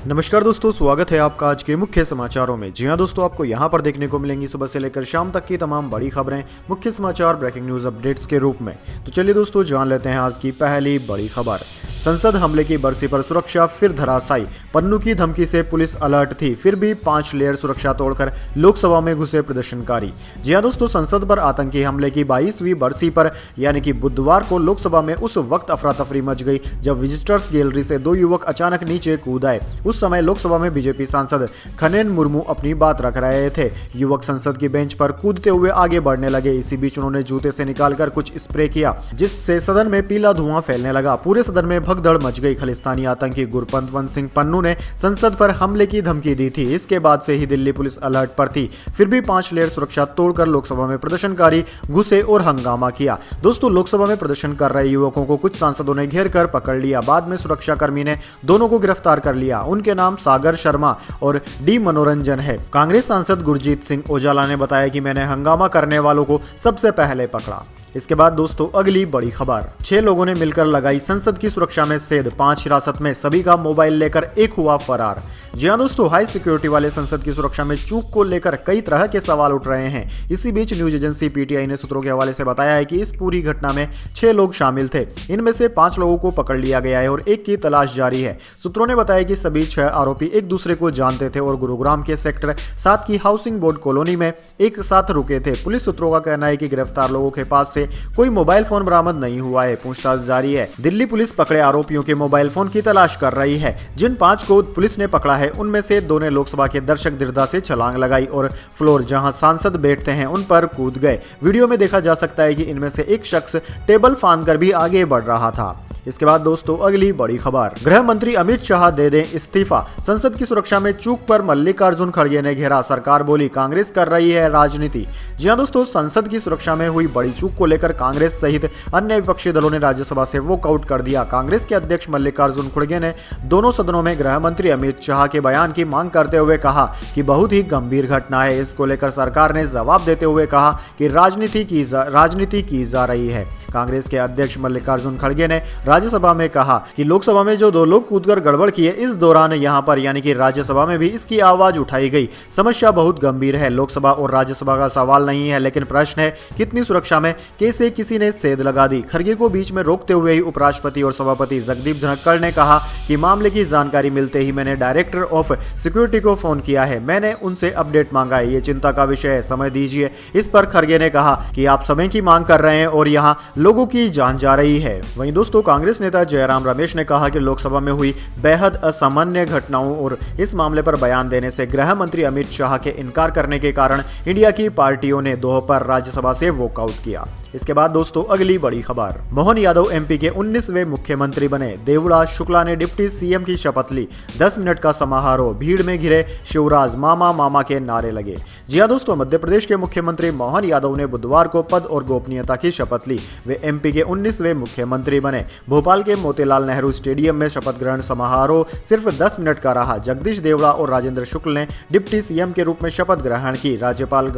नमस्कार दोस्तों, स्वागत है आपका आज के मुख्य समाचारों में। जी हां दोस्तों, आपको यहां पर देखने को मिलेंगी सुबह से लेकर शाम तक की तमाम बड़ी खबरें मुख्य समाचार ब्रेकिंग न्यूज अपडेट्स के रूप में। तो चलिए दोस्तों, जान लेते हैं आज की पहली बड़ी खबर। संसद हमले की बरसी पर सुरक्षा फिर धराशायी। पन्नू की धमकी से पुलिस अलर्ट थी, फिर भी 5 लेयर सुरक्षा तोड़कर लोकसभा में घुसे प्रदर्शनकारी। जी हां दोस्तों, संसद पर आतंकी हमले की 22वीं बरसी पर यानी कि बुधवार को लोकसभा में उस वक्त अफरा तफरी मच गई जब विजिटर्स गैलरी से 2 युवक अचानक नीचे कूद आए। उस समय लोकसभा में बीजेपी सांसद खनेन मुर्मू अपनी बात रख रहे थे। युवक संसद की बेंच पर कूदते हुए आगे बढ़ने लगे। इसी बीच उन्होंने जूते से निकालकर कुछ स्प्रे किया, जिससे सदन में पीला धुआं फैलने लगा। पूरे सदन में भगदड़ मच गई। खालिस्तानी आतंकी गुरपतवंत सिंह पन्नू ने संसद पर हमले की धमकी दी थी। इसके बाद से ही दिल्ली पुलिस अलर्ट पर थी। फिर भी 5 लेयर सुरक्षा तोड़कर लोकसभा में प्रदर्शनकारी घुसे और हंगामा किया। दोस्तों, लोकसभा में प्रदर्शन कर रहे युवकों को कुछ सांसदों ने घेर कर पकड़ लिया। बाद में सुरक्षाकर्मी ने दोनों को गिरफ्तार कर लिया। उनके नाम सागर शर्मा और डी मनोरंजन है। कांग्रेस सांसद गुरजीत सिंह औजाला ने बताया कि मैंने हंगामा करने वालों को सबसे पहले पकड़ा। इसके बाद दोस्तों, अगली बड़ी खबर। 6 लोगों ने मिलकर लगाई संसद की सुरक्षा में सेंध। 5 हिरासत में, सभी का मोबाइल लेकर एक हुआ फरार। जी हां दोस्तों, हाई सिक्योरिटी वाले संसद की सुरक्षा में चूक को लेकर कई तरह के सवाल उठ रहे हैं। इसी बीच न्यूज एजेंसी पीटीआई ने सूत्रों के हवाले से बताया है कि इस पूरी घटना में 6 लोग शामिल थे। इनमें से 5 लोगों को पकड़ लिया गया है और एक की तलाश जारी है। सूत्रों ने बताया कि सभी 6 आरोपी एक दूसरे को जानते थे और गुरुग्राम के सेक्टर 7 की हाउसिंग बोर्ड कॉलोनी में एक साथ रुके थे। पुलिस सूत्रों का कहना है कि गिरफ्तार लोगों के पास से कोई मोबाइल फोन बरामद नहीं हुआ है। पूछताछ जारी है। दिल्ली पुलिस पकड़े आरोपियों के मोबाइल फोन की तलाश कर रही है। जिन 5 को पुलिस ने पकड़ा है उनमें से 2 ने लोकसभा के दर्शक दीर्घा से छलांग लगाई और फ्लोर जहां सांसद बैठते हैं उन पर कूद गए। वीडियो में देखा जा सकता है कि इनमें से एक शख्स टेबल फांदकर भी आगे बढ़ रहा था। इसके बाद दोस्तों, अगली बड़ी खबर। गृह मंत्री अमित शाह दे दें इस्तीफा। संसद की सुरक्षा में चूक पर मल्लिकार्जुन खड़गे ने घेरा। सरकार बोली कांग्रेस कर रही है राजनीति। जी हां दोस्तों, संसद की सुरक्षा में हुई बड़ी चूक को लेकर कांग्रेस सहित अन्य विपक्षी दलों ने राज्यसभा से वॉकआउट कर दिया। कांग्रेस के अध्यक्ष मल्लिकार्जुन खड़गे ने दोनों सदनों में गृह मंत्री अमित शाह के बयान की मांग करते हुए कहा कि बहुत ही गंभीर घटना है। इसको लेकर सरकार ने जवाब देते हुए कहा कि राजनीति की जा रही है। कांग्रेस के अध्यक्ष मल्लिकार्जुन खड़गे ने राज्यसभा में कहा कि लोकसभा में जो 2 लोग कूदकर गड़बड़ किए, इस दौरान यहां पर यानी कि राज्यसभा में भी इसकी आवाज उठाई गई। समस्या बहुत गंभीर है। लोकसभा और राज्यसभा का सवाल नहीं है, लेकिन प्रश्न है कितनी सुरक्षा में कैसे किसी ने सेंध लगा दी। खड़गे को बीच में रोकते हुए ही उपराष्ट्रपति और सभापति जगदीप धनखड़ ने कहा कि मामले की जानकारी मिलते ही मैंने डायरेक्टर ऑफ सिक्योरिटी को फोन किया है। मैंने उनसे अपडेट मांगा है। ये चिंता का विषय है, समय दीजिए। इस पर खड़गे ने कहा कि आप समय की मांग कर रहे हैं और यहाँ लोगों की जान जा रही है। वहीं दोस्तों, कांग्रेस नेता जयराम रमेश ने कहा कि लोकसभा में हुई बेहद असामान्य घटनाओं और इस मामले पर बयान देने से गृह मंत्री अमित शाह के इनकार करने के कारण इंडिया की पार्टियों ने दोपहर राज्यसभा से वॉकआउट किया। इसके बाद दोस्तों, अगली बड़ी खबर। मोहन यादव एमपी के 19वें मुख्यमंत्री बने। देवड़ा शुक्ला ने डिप्टी सीएम की शपथ ली। 10 मिनट का समारोह। भीड़ में घिरे शिवराज। मामा मामा के नारे लगे। जी हां दोस्तों, मध्य प्रदेश के मुख्यमंत्री मोहन यादव ने बुधवार को पद और गोपनीयता की शपथ ली। वे एमपी के 19वें मुख्यमंत्री बने। भोपाल के मोतीलाल नेहरू स्टेडियम में शपथ ग्रहण समारोह सिर्फ 10 मिनट का रहा। जगदीश देवड़ा और राजेंद्र शुक्ल ने डिप्टी सीएम के रूप में शपथ ग्रहण की। राज्यपाल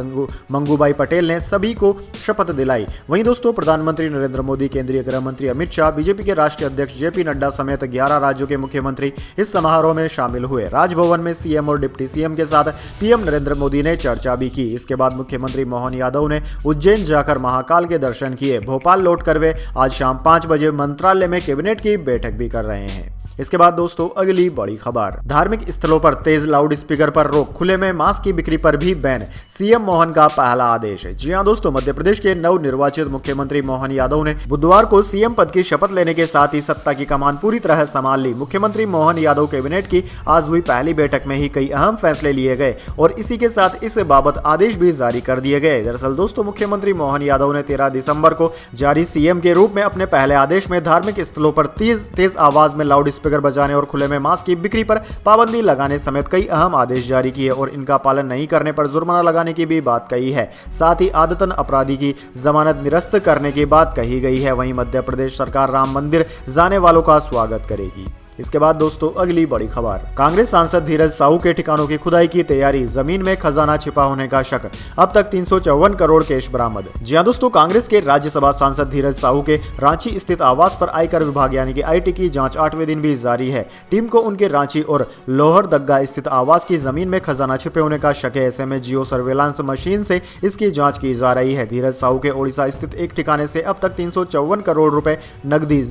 मंगूबाई पटेल ने सभी को शपथ दिलाई। वहीं दोस्तों, प्रधानमंत्री नरेंद्र मोदी, केंद्रीय गृह मंत्री अमित शाह, बीजेपी के राष्ट्रीय अध्यक्ष जेपी नड्डा समेत 11 राज्यों के मुख्यमंत्री इस समारोह में शामिल हुए। राजभवन में सीएम और डिप्टी सीएम के साथ पीएम नरेंद्र मोदी ने चर्चा भी की। इसके बाद मुख्यमंत्री मोहन यादव ने उज्जैन जाकर महाकाल के दर्शन किए। भोपाल लौटकर वे आज शाम 5 बजे मंत्रालय में कैबिनेट की बैठक भी कर रहे हैं। इसके बाद दोस्तों, अगली बड़ी खबर। धार्मिक स्थलों पर तेज लाउड स्पीकर पर रोक। खुले में मांस की बिक्री पर भी बैन। सीएम मोहन का पहला आदेश। जी हां दोस्तों, मध्य प्रदेश के नवनिर्वाचित मुख्यमंत्री मोहन यादव ने बुधवार को सीएम पद की शपथ लेने के साथ ही सत्ता की कमान पूरी तरह संभाल ली। मुख्यमंत्री मोहन यादव कैबिनेट की आज हुई पहली बैठक में ही कई अहम फैसले लिए गए और इसी के साथ इस बाबत आदेश भी जारी कर दिए गए। दरअसल दोस्तों, मुख्यमंत्री मोहन यादव ने 13 दिसंबर को जारी सीएम के रूप में अपने पहले आदेश में धार्मिक स्थलों पर तेज आवाज में लाउड स्पीकर बजाने और खुले में मांस की बिक्री पर पाबंदी लगाने समेत कई अहम आदेश जारी किए और इनका पालन नहीं करने पर जुर्माना लगाने की भी बात कही है। साथ ही आदतन अपराधी की जमानत निरस्त करने की बात कही गई है। वहीं मध्य प्रदेश सरकार राम मंदिर जाने वालों का स्वागत करेगी। इसके बाद दोस्तों अगली बड़ी खबर, कांग्रेस सांसद धीरज साहू के ठिकानों की खुदाई की तैयारी, जमीन में खजाना छिपा होने का शक, अब तक 354 करोड़ कैश बरामद। जी हां दोस्तों, कांग्रेस के राज्यसभा सांसद धीरज साहू के रांची स्थित आवास पर आयकर विभाग यानी कि आईटी की जांच 8वें दिन भी जारी है। टीम को उनके रांची और लोहरदग्गा स्थित आवास की जमीन में खजाना छिपे होने का शक है। ऐसे में जियो सर्वेलांस मशीन से इसकी जांच की जा रही है। धीरज साहू के ओडिशा स्थित एक ठिकाने से अब तक 354 करोड़ रुपए नकदी,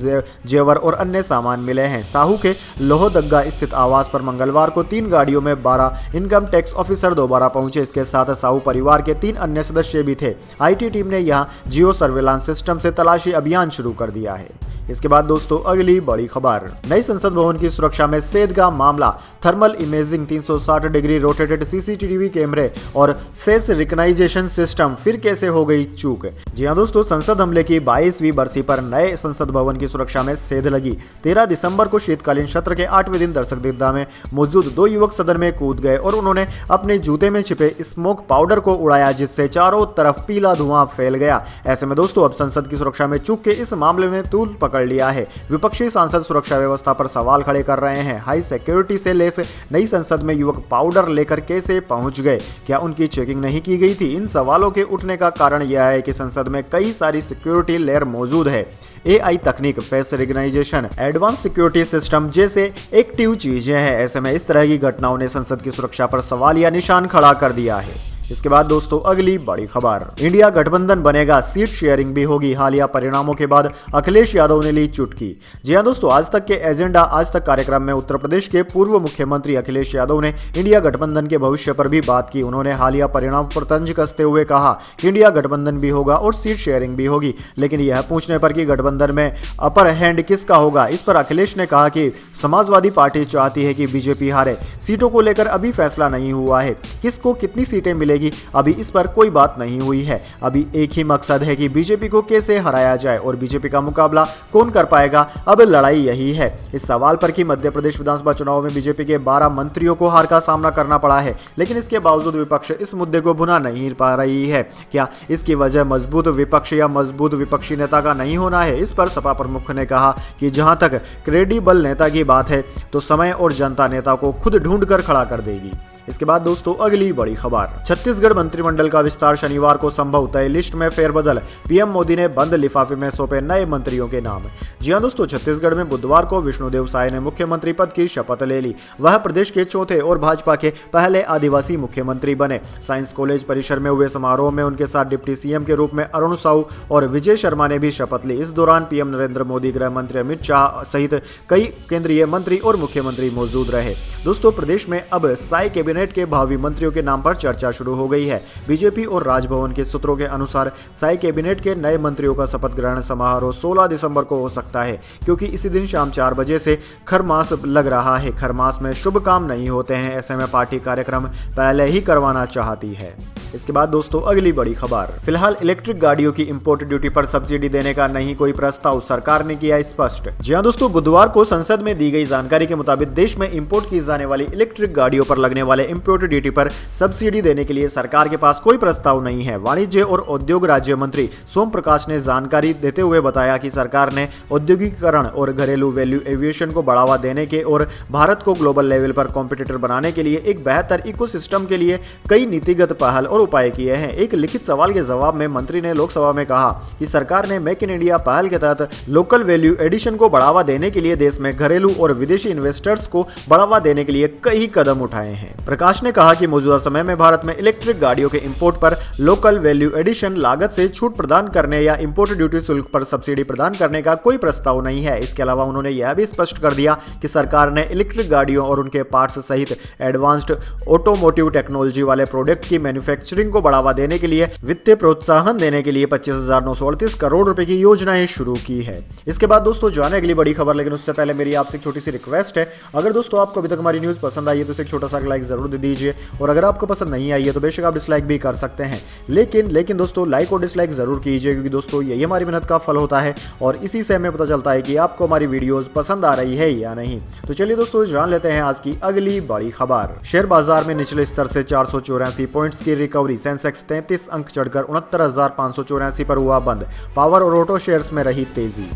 जेवर और अन्य सामान मिले हैं। साहू के लोहरदग्गा स्थित आवास पर मंगलवार को 3 गाड़ियों में 12 इनकम टैक्स ऑफिसर दोबारा पहुंचे। इसके साथ साहू परिवार के 3 अन्य सदस्य भी थे। आईटी टीम ने यहां जियो सर्वेलांस सिस्टम से तलाशी अभियान शुरू कर दिया है। इसके बाद दोस्तों अगली बड़ी खबर, नई संसद भवन की सुरक्षा में सेध का मामला, thermal imaging, 360 degree rotated CCTV कैमरे और फेस रिकग्नाइजेशन सिस्टम, फिर कैसे हो गई चूक। जी हां दोस्तों, संसद हमले की 22वीं बरसी पर नए संसद भवन की सुरक्षा में सेध लगी। 13 दिसंबर को शीतकालीन सत्र के 8वें दिन दर्शक दीर्घा में मौजूद 2 युवक सदन में कूद गए और उन्होंने अपने जूते में छिपे स्मोक पाउडर को उड़ाया, जिससे चारों तरफ पीला धुआं फैल गया। ऐसे में दोस्तों अब संसद की सुरक्षा में चूक के इस मामले में तूल पकड़ लिया है। विपक्षी सांसद सुरक्षा व्यवस्था पर सवाल खड़े कर रहे हैं। हाई सिक्योरिटी से लैस नई संसद में युवक पाउडर लेकर कैसे पहुंच गए? क्या उनकी चेकिंग नहीं की गई थी? इन सवालों के उठने का कारण यह है कि संसद में कई सारी सिक्योरिटी लेयर मौजूद है। एआई तकनीक, face recognisation, advance security system जैसे एक्टिव चीजें हैं। ऐसे में इस तरह की घटनाओं ने संसद की सुरक्षा पर सवाल या निशान खड़ा कर दिया है। इसके बाद दोस्तों अगली बड़ी खबर, इंडिया गठबंधन बनेगा, सीट शेयरिंग भी होगी। हालिया परिणामों के बाद अखिलेश यादव ने ली चुटकी। जी हां दोस्तों, आज तक के एजेंडा आज तक कार्यक्रम में उत्तर प्रदेश के पूर्व मुख्यमंत्री अखिलेश यादव ने इंडिया गठबंधन के भविष्य पर भी बात की। उन्होंने हालिया परिणाम पर तंज कसते हुए कहा कि इंडिया गठबंधन भी होगा और सीट शेयरिंग भी होगी, लेकिन यह पूछने पर कि गठबंधन में अपर हैंड किसका होगा, इस पर अखिलेश ने कहा कि समाजवादी पार्टी चाहती है कि बीजेपी हारे। सीटों को लेकर अभी फैसला नहीं हुआ है, किसको कितनी सीटें मिलेगी अभी इस पर कोई बात नहीं हुई है। अभी एक ही मकसद है कि बीजेपी को कैसे हराया जाए और बीजेपी का मुकाबला कौन कर पाएगा, अब लड़ाई यही है। इस सवाल पर कि मध्य प्रदेश विधानसभा चुनाव में बीजेपी के 12 मंत्रियों को हार का सामना करना पड़ा है, लेकिन इसके बावजूद विपक्ष इस मुद्दे को भुना नहीं पा रही है। क्या इसकी वजह मजबूत विपक्ष या मजबूत विपक्षी नेता का नहीं होना है? इस पर सपा प्रमुख ने कहा कि जहां तक क्रेडिबल नेता की बात है तो समय और जनता नेता को खुद ढूंढ कर खड़ा कर देगी। इसके बाद दोस्तों अगली बड़ी खबर, छत्तीसगढ़ मंत्रिमंडल का विस्तार, शनिवार को संभव, तय लिस्ट में फेरबदल। पीएम मोदी ने बंद लिफाफे में सौंपे नए मंत्रियों के नाम। जी हां दोस्तों, छत्तीसगढ़ में बुधवार को विष्णुदेव साय ने मुख्यमंत्री पद की शपथ ले ली। वह प्रदेश के चौथे और भाजपा के पहले आदिवासी मुख्यमंत्री बने। साइंस कॉलेज परिसर में हुए समारोह में उनके साथ डिप्टी सीएम के रूप में अरुण साहू और विजय शर्मा ने भी शपथ ली। इस दौरान पीएम नरेंद्र मोदी, गृह मंत्री अमित शाह सहित कई केंद्रीय मंत्री और मुख्यमंत्री मौजूद रहे। दोस्तों प्रदेश में अब साय कैबिनेट के भावी मंत्रियों के नाम पर चर्चा शुरू हो गई है। बीजेपी और राजभवन के सूत्रों के अनुसार साय कैबिनेट के नए मंत्रियों का शपथ ग्रहण समारोह 16 दिसंबर को हो सकता है, क्योंकि इसी दिन शाम 4 बजे से खरमास लग रहा है। खरमास में शुभ काम नहीं होते हैं, ऐसे में पार्टी कार्यक्रम पहले ही करवाना चाहती है। इसके बाद दोस्तों अगली बड़ी खबर, फिलहाल इलेक्ट्रिक गाड़ियों की इंपोर्ट ड्यूटी पर सब्सिडी देने का नहीं कोई प्रस्ताव, सरकार ने किया स्पष्ट। जी हां दोस्तों, बुधवार को संसद में दी गई जानकारी के मुताबिक देश में इंपोर्ट की जाने वाली इलेक्ट्रिक गाड़ियों पर लगने वाले इंपोर्ट ड्यूटी पर सब्सिडी देने के लिए सरकार के पास कोई प्रस्ताव नहीं है। वाणिज्य और उद्योग राज्य मंत्री सोम प्रकाश ने जानकारी देते हुए बताया कि सरकार ने औद्योगिकीकरण और घरेलू वैल्यू एविएशन को बढ़ावा देने के और भारत को ग्लोबल लेवल पर कॉम्पिटिटर बनाने के लिए एक बेहतर इकोसिस्टम के लिए कई नीतिगत पहल और उपाय किए हैं। एक लिखित सवाल के जवाब में मंत्री ने लोकसभा में कहा कि सरकार ने मेक इन इंडिया पहल के तहत लोकल वैल्यू एडिशन को बढ़ावा देने के लिए देश में घरेलू और विदेशी इन्वेस्टर्स को बढ़ावा देने के लिए कई कदम उठाए हैं। प्रकाश ने कहा कि मौजूदा समय में भारत में इलेक्ट्रिक गाड़ियों के इंपोर्ट पर लोकल वैल्यू एडिशन लागत से छूट प्रदान करने या इंपोर्ट ड्यूटी शुल्क पर सब्सिडी प्रदान करने का कोई प्रस्ताव नहीं है। इसके अलावा उन्होंने यह भी स्पष्ट कर दिया कि सरकार ने इलेक्ट्रिक गाड़ियों और उनके पार्ट्स सहित एडवांस्ड ऑटोमोटिव टेक्नोलॉजी वाले प्रोडक्ट की मैन्युफैक्चरिंग को बढ़ावा देने के लिए वित्तीय प्रोत्साहन देने के लिए 25,938 करोड़ रुपए की योजनाएं शुरू की है। इसके बाद दोस्तों जाने अगली बड़ी खबर, लेकिन उससे पहले मेरी आपसे एक छोटी सी रिक्वेस्ट है, अगर दोस्तों आपको अभी तक हमारी न्यूज पसंद आई है तो इसे एक छोटा सा लाइक जरूर दे दीजिए, और अगर आपको पसंद नहीं आई है तो बेशक आप डिसलाइक भी कर सकते हैं, लेकिन दोस्तों लाइक और डिसलाइक जरूर कीजिए, क्योंकि दोस्तों यही हमारी मेहनत का फल होता है और इसी से हमें पता चलता है कि आपको हमारी वीडियोस पसंद आ रही है या नहीं। तो चलिए दोस्तों जान लेते हैं आज की अगली बड़ी खबर। शेयर बाजार में निचले स्तर से 484 पॉइंट्स की रिकवरी, सेंसेक्स 33 अंक चढ़कर 69,584 पर हुआ बंद। पावर और ऑटो शेयर्स में रही तेजी।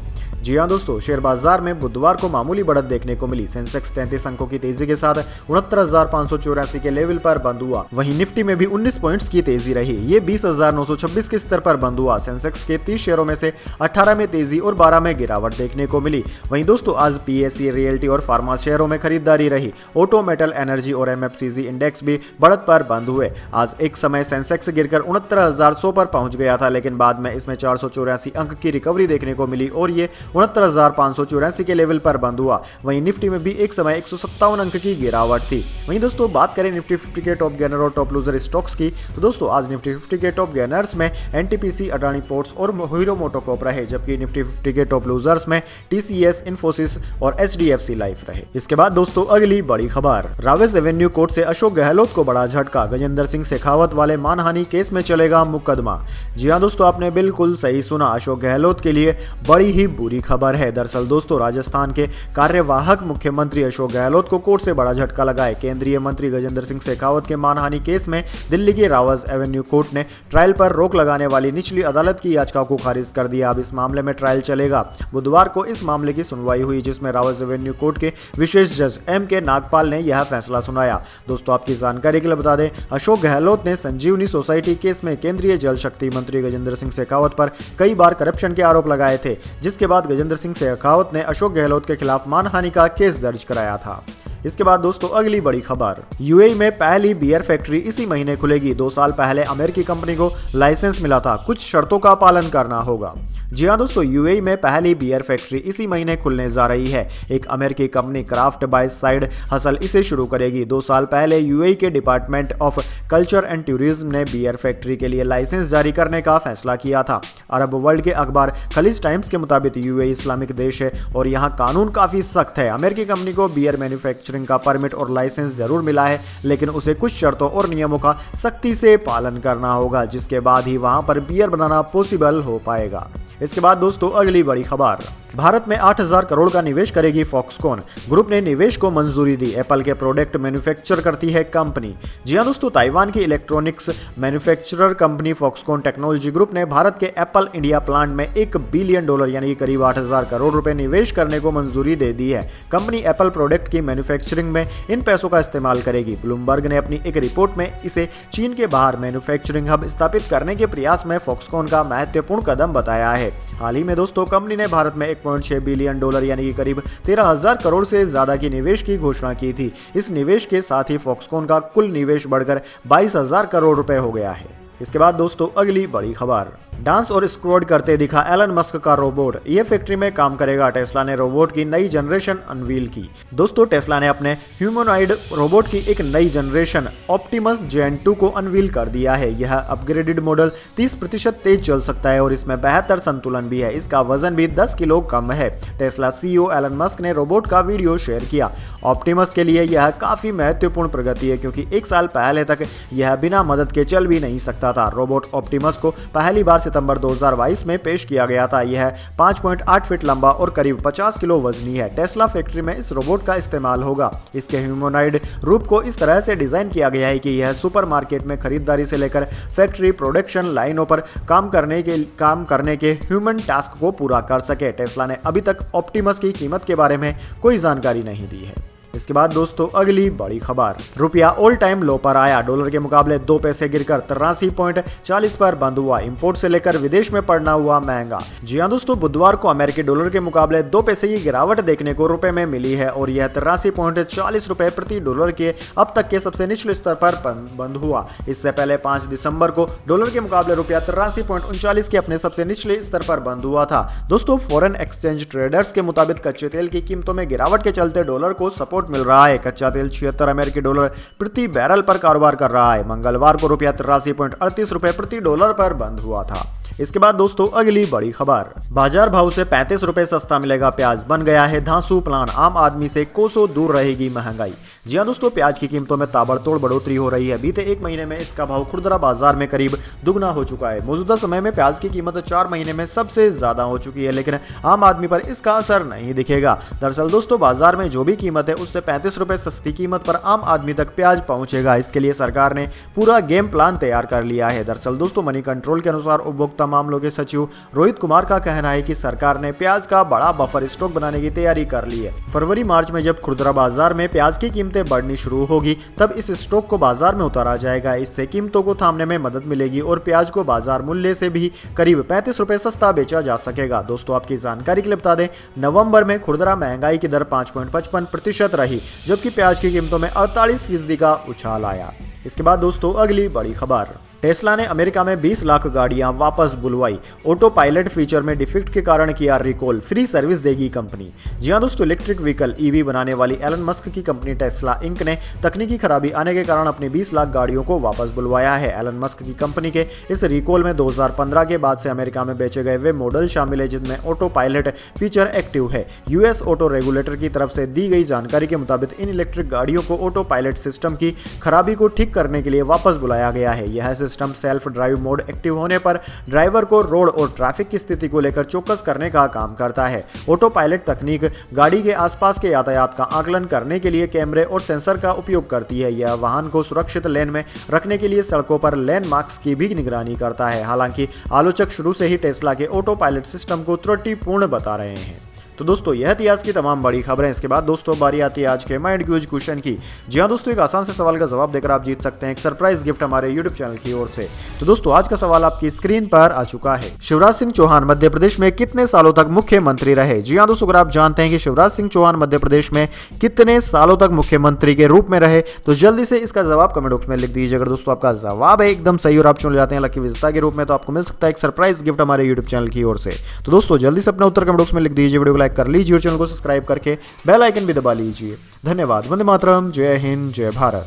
जी हां दोस्तों, शेयर बाजार में बुधवार को मामूली बढ़त देखने को मिली। सेंसेक्स 33 अंकों की तेजी के साथ 69,584 के लेवल पर बंद हुआ। वहीं निफ्टी में भी 19 पॉइंट्स की तेजी रही। ये 20,926 के स्तर पर बंद हुआ। सेंसेक्स के 30 शेयरों में से 18 में तेजी और 12 में गिरावट देखने को मिली। वहीं दोस्तों आज पीएससी, रियल्टी और फार्मा शेयरों में खरीदारी रही। ऑटो, मेटल, एनर्जी और एमएफसीजी इंडेक्स भी बढ़त पर बंद हुए। आज एक समय सेंसेक्स गिरकर 69,100 पर पहुंच गया था, लेकिन बाद में इसमें 484 अंक की रिकवरी देखने को मिली और ये 69,584 के लेवल पर बंद हुआ। वहीं निफ्टी में भी एक समय 157 अंक की गिरावट थी। वहीं दोस्तों बात करें निफ्टी 50 के टॉप गेनर और टॉप लूजर स्टॉक्स की, तो दोस्तों आज निफ्टी 50 के टॉप गेनर्स में एनटीपीसी, अडानी पोर्ट्स और हीरो मोटोकॉर्प रहे, जबकि निफ्टी 50 के टॉप लूजर्स में टीसीएस, इन्फोसिस और एचडीएफसी लाइफ रहे। इसके बाद दोस्तों अगली बड़ी खबर, रावेस एवेन्यू कोर्ट से अशोक गहलोत को बड़ा झटका। गजेंद्र सिंह शेखावत वाले मानहानि केस में चलेगा मुकदमा। जी हां दोस्तों, आपने बिल्कुल सही सुना, अशोक गहलोत के लिए बड़ी ही बुरी खबर है। दरअसल दोस्तों राजस्थान के कार्यवाहक मुख्यमंत्री अशोक गहलोत को कोर्ट से बड़ा झटका लगा है। केंद्रीय मंत्री गजेंद्र सिंह शेखावत के मानहानि केस में दिल्ली की रावेस एवेन्यू कोर्ट ने ट्रायल पर रोक लगाने वाली निचली अदालत की याचिका को खारिज कर दिया। अब इस मामले में ट्रायल चलेगा। बुधवार को इस मामले की सुनवाई हुई, जिसमें रावेस एवेन्यू कोर्ट के विशेष जज M.K. नागपाल ने यह फैसला सुनाया। दोस्तों आपकी जानकारी के लिए बता दें, अशोक गहलोत ने संजीवनी सोसाइटी केस में केंद्रीय जल शक्ति मंत्री गजेंद्र सिंह शेखावत पर कई बार करप्शन के आरोप लगाए थे, जिसके बाद गजेंद्र सिंह शेखावत ने अशोक गहलोत के खिलाफ मानहानि का केस दर्ज कराया था। इसके बाद दोस्तों अगली बड़ी खबर, यूएई में पहली बियर फैक्ट्री इसी महीने खुलेगी। 2 साल पहले अमेरिकी कंपनी को लाइसेंस मिला था, कुछ शर्तों का पालन करना होगा। जी हां दोस्तों, यूएई में पहली बियर फैक्ट्री इसी महीने खुलने जा रही है। एक अमेरिकी company craft by side hustle इसे शुरू करेगी। 2 साल पहले यूएई के department of culture and tourism ने बियर फैक्ट्री के लिए लाइसेंस जारी करने का फैसला किया था। अरब वर्ल्ड के अखबार खलीज टाइम्स के मुताबिक यूएई इस्लामिक देश है और यहाँ कानून काफी सख्त है। अमेरिकी कंपनी को बियर मैन्युफैक्चरिंग का परमिट और लाइसेंस जरूर मिला है, लेकिन उसे कुछ शर्तों और नियमों का सख्ती से पालन करना होगा, जिसके बाद ही वहां पर बियर बनाना पॉसिबल हो पाएगा। इसके बाद दोस्तों अगली बड़ी खबर, भारत में 8,000 करोड़ का निवेश करेगी फॉक्सकॉन। ग्रुप ने निवेश को मंजूरी दी। एप्पल के प्रोडक्ट मैन्युफैक्चर करती है कंपनी। जी हां दोस्तों, ताइवान की electronics manufacturer company Foxconn technology group ने भारत के एप्पल इंडिया प्लांट में $1 बिलियन यानी करीब 8,000 करोड़ रुपए निवेश करने को मंजूरी दे दी है। कंपनी एप्पल प्रोडक्ट की मैन्युफैक्चरिंग में इन पैसों का इस्तेमाल करेगी। ब्लूमबर्ग ने अपनी एक रिपोर्ट में इसे चीन के बाहर मैन्युफैक्चरिंग हब स्थापित करने के प्रयास में फॉक्सकॉन का महत्वपूर्ण कदम बताया है। हाल ही में दोस्तों कंपनी ने भारत में $1.6 बिलियन यानी कि करीब 13,000 करोड़ से ज्यादा की निवेश की घोषणा की थी। इस निवेश के साथ ही फॉक्सकॉन का कुल निवेश बढ़कर 22,000 करोड़ रुपए हो गया है। इसके बाद दोस्तों अगली बड़ी खबर, डांस और स्क्वाड करते दिखा एलन मस्क का रोबोट। ये फैक्ट्री में काम करेगा। टेस्ला ने रोबोट की नई जनरेशन अनवील की। दोस्तों टेस्ला ने अपने ह्यूमनॉइड रोबोट की एक नई जनरेशन ऑप्टिमस जेन 2 को अनवील कर दिया है। यह अपग्रेडेड मॉडल 30% तेज चल सकता है और इसमें बेहतर संतुलन भी है। इसका वजन भी 10 किलो कम है। टेस्ला सीईओ एलन मस्क ने रोबोट का वीडियो शेयर किया। ऑप्टिमस के लिए यह काफी महत्वपूर्ण प्रगति है, क्योंकि 1 साल पहले तक यह बिना मदद के चल भी नहीं सकता था। रोबोट ऑप्टिमस को पहली बार सितंबर 2022 में पेश किया गया था। यह 5.8 फीट लंबा और करीब 50 किलो वजनी है। टेस्ला फैक्ट्री में इस रोबोट का इस्तेमाल होगा। इसके ह्यूमनॉइड रूप को इस तरह से डिजाइन किया गया है कि यह सुपरमार्केट में खरीदारी से लेकर फैक्ट्री प्रोडक्शन लाइनों पर काम करने के ह्यूमन टास्क को पूरा कर सके। टेस्ला ने अभी तक ऑप्टिमस की कीमत के बारे में कोई जानकारी नहीं दी है। इसके बाद दोस्तों अगली बड़ी खबर, रुपया ऑल टाइम लो पर आया। डॉलर के मुकाबले 2 पैसे गिरकर 83.40 पर बंद हुआ। इंपोर्ट से लेकर विदेश में पड़ना हुआ महंगा। जी हां दोस्तों, बुधवार को अमेरिकी डॉलर के मुकाबले 2 पैसे की गिरावट देखने को रुपए में मिली है और यह 83.40 रुपए प्रति डॉलर के अब तक के सबसे निचले स्तर पर बंद हुआ। इससे पहले 5 दिसंबर को डॉलर के मुकाबले रुपया 83.39 के अपने सबसे निचले स्तर पर बंद हुआ था। दोस्तों फॉरेन एक्सचेंज ट्रेडर्स के मुताबिक कच्चे तेल की कीमतों में गिरावट के चलते डॉलर को सपोर्ट मिल रहा है। कच्चा तेल 76 अमेरिकी डॉलर प्रति बैरल पर कारोबार कर रहा है। मंगलवार को रुपया 83.38 रुपए प्रति डॉलर पर बंद हुआ था। इसके बाद दोस्तों अगली बड़ी खबर, बाजार भाव से 35 रुपए सस्ता मिलेगा प्याज। बन गया है धांसू प्लान। आम आदमी से कोसों दूर रहेगी महंगाई। जी हाँ दोस्तों, प्याज की कीमतों में ताबड़तोड़ बढ़ोतरी हो रही है। बीते एक महीने में इसका भाव खुदरा बाजार में करीब दुगना हो चुका है। मौजूदा समय में प्याज की कीमत 4 महीने में सबसे ज्यादा हो चुकी है, लेकिन आम आदमी पर इसका असर नहीं दिखेगा। दरअसल दोस्तों, बाजार में जो भी कीमत है उससे 35 रुपए सस्ती कीमत पर आम आदमी तक प्याज पहुंचेगा। इसके लिए सरकार ने पूरा गेम प्लान तैयार कर लिया है। दरअसल दोस्तों, मनी कंट्रोल के अनुसार उपभोक्ता मामलों के सचिव रोहित कुमार का कहना है कि सरकार ने प्याज का बड़ा बफर स्टॉक बनाने की तैयारी कर ली है। फरवरी मार्च में जब खुदरा बाजार में प्याज की कीमतें बढ़नी शुरू होगी, तब इस स्टॉक को बाजार में उतारा जाएगा। इससे कीमतों को थामने में मदद मिलेगी और प्याज को बाजार मूल्य से भी करीब 35 रुपए सस्ता बेचा जा सकेगा। दोस्तों, आपकी जानकारी के लिए बता दें, नवंबर में खुदरा महंगाई की दर 5.55% रही, जबकि प्याज की कीमतों में 48% का उछाल आया। इसके बाद दोस्तों, अगली बड़ी खबर, टेस्ला ने अमेरिका में 20 लाख गाड़ियां वापस बुलवाई। ऑटो पायलट फीचर में डिफेक्ट के कारण किया रिकॉल, फ्री सर्विस देगी कंपनी। जी हां दोस्तों, इलेक्ट्रिक व्हीकल ईवी बनाने वाली एलन मस्क की कंपनी टेस्ला इंक ने तकनीकी खराबी आने के कारण अपनी 20 लाख गाड़ियों को वापस बुलवाया है। एलन मस्क की कंपनी के इस रिकॉल में 2015 के बाद से अमेरिका में बेचे गए वे मॉडल शामिल है जिनमें ऑटो पायलट फीचर एक्टिव है। यूएस ऑटो रेगुलेटर की तरफ से दी गई जानकारी के मुताबिक इन इलेक्ट्रिक गाड़ियों को ऑटो पायलट सिस्टम की खराबी को ठीक करने के लिए वापस बुलाया गया है। यह system self drive mode active होने पर ड्राइवर को रोड और ट्रैफिक की स्थिति को लेकर चौकस करने का काम करता है। ऑटो पायलट तकनीक गाड़ी के आसपास के यातायात का आकलन करने के लिए कैमरे और सेंसर का उपयोग करती है। यह वाहन को सुरक्षित लेन में रखने के लिए सड़कों पर लेन मार्क्स की भी निगरानी करता है। हालांकि आलोचक शुरू से ही टेस्ला के ऑटो पायलट सिस्टम को त्रुटिपूर्ण बता रहे हैं। तो दोस्तों, यह थी आज की तमाम बड़ी खबरें। इसके बाद दोस्तों, बारी आती है आज के माइंड क्यूज क्वेश्चन की। जी हाँ दोस्तों, एक आसान से सवाल का जवाब देकर आप जीत सकते हैं एक सरप्राइज गिफ्ट हमारे यूट्यूब चैनल की ओर से। तो दोस्तों, आज का सवाल आपकी स्क्रीन पर आ चुका है। शिवराज सिंह चौहान मध्य प्रदेश में कितने सालों तक मुख्यमंत्री रहे? जी हाँ दोस्तों, अगर आप जानते हैं कि शिवराज सिंह चौहान मध्य प्रदेश में कितने सालों तक मुख्यमंत्री के रूप में रहे, तो जल्दी से इसका जवाब कमेंट बॉक्स में लिख दीजिए। अगर दोस्तों आपका जवाब है एकदम सही और आप चुन जाते हैं लकी विजेता के रूप में, तो आपको मिल सकता है एक सरप्राइज गिफ्ट हमारे यूट्यूब चैनल की ओर से। तो दोस्तों, जल्दी से अपना उत्तर कमेंट बॉक्स में लिख दीजिए, वीडियो को लाइक कर लीजिए और चैनल को सब्सक्राइब करके बेल आइकन भी दबा लीजिए। धन्यवाद। वंदे मातरम। जय हिंद, जय भारत।